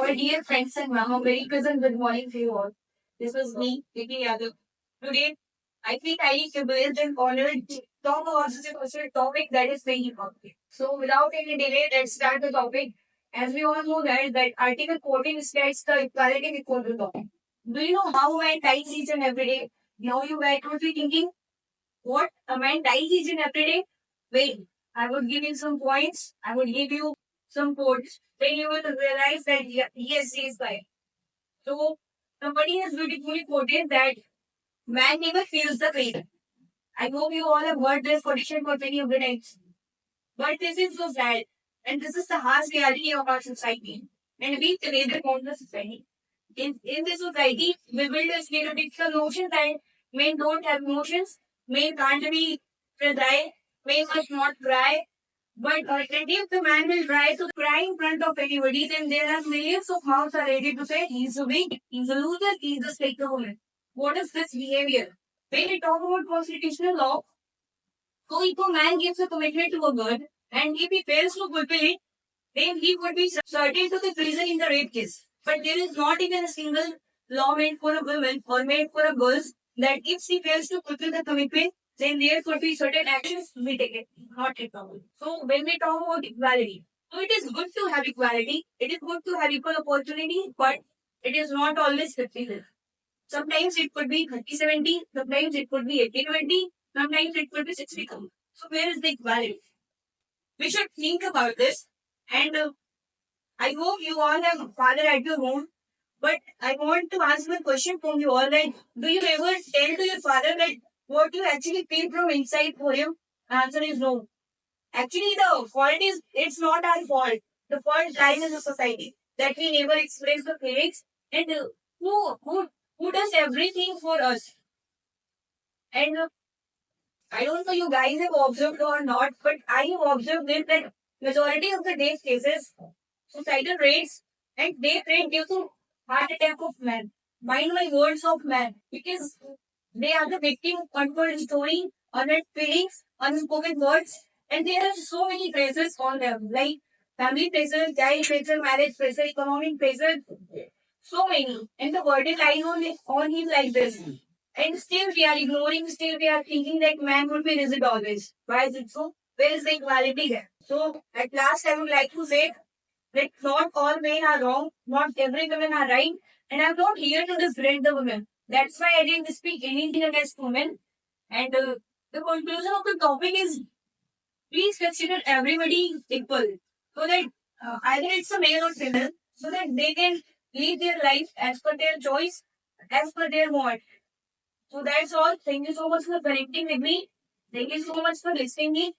our dear friends and mom, a very pleasant good morning to you all. This was me, Vicky Yadav. Today, I feel highly privileged and honored to talk about such a personal topic that is very important. So, without any delay, let's start the topic. As we all know that Article 14 states the equality before the law. Do you know how man dies each and every day? Now you guys would be thinking, what? A man dies each and every day? Wait, I would give you some points. I would give you some quotes. Then you will realize that yes, he is right. So somebody has beautifully quoted that man never feels the pain. I hope you all have heard this quotation for many of the times. But this is so sad. And this is the harsh reality of our society. And we create upon the society. In this society, we build a stereotypical notion that men don't have emotions, men can't be fragile, men must not cry. But if the man will try to cry in front of anybody, then there are millions of mouths are ready to say he's a weak, he's a loser, he's a slacker woman. What is this behavior? When we talk about constitutional law, so if a man gives a commitment to a girl and if he fails to fulfill it, then he would be certain to the prison in the rape case. But there is not even a single law made for a woman or made for a girl that if she fails to fulfill the commitment, then there could be certain actions to be taken, not recovered. So when we talk about equality, so it is good to have equality, it is good to have equal opportunity, but it is not always 50. Sometimes it could be 30-70, sometimes it could be 80-20, sometimes it could be 60-40. So where is the equality? We should think about this and I hope you all have a father at your home. But I want to ask one question from you all that do you ever tell to your father that what you actually feel from inside for him? Answer is no. Actually, the fault is it's not our fault. The fault lies in the society that we never express the feelings and who does everything for us. And I don't know you guys have observed or not, but I have observed this that majority of the death cases, suicidal rates, and death rate due to heart attack of man. Mind my words of man. Because they are the victim of untold story, unread feelings, unspoken words, and there are so many pressures on them, like family pressure, child pressure, marriage pressure, economic pressure, so many. And the burden lies on him like this. And still we are ignoring, still we are thinking that man would be rigid always. Why is it so? Where is the equality there? So at last I would like to say that not all men are wrong, not every women are right, and I'm not here to disgrade the women. That's why I didn't speak anything against women. And the conclusion of the topic is please consider everybody equal so that either it's a male or female, so that they can live their life as per their choice, as per their want. So that's all. Thank you so much for connecting with me. Thank you so much for listening me.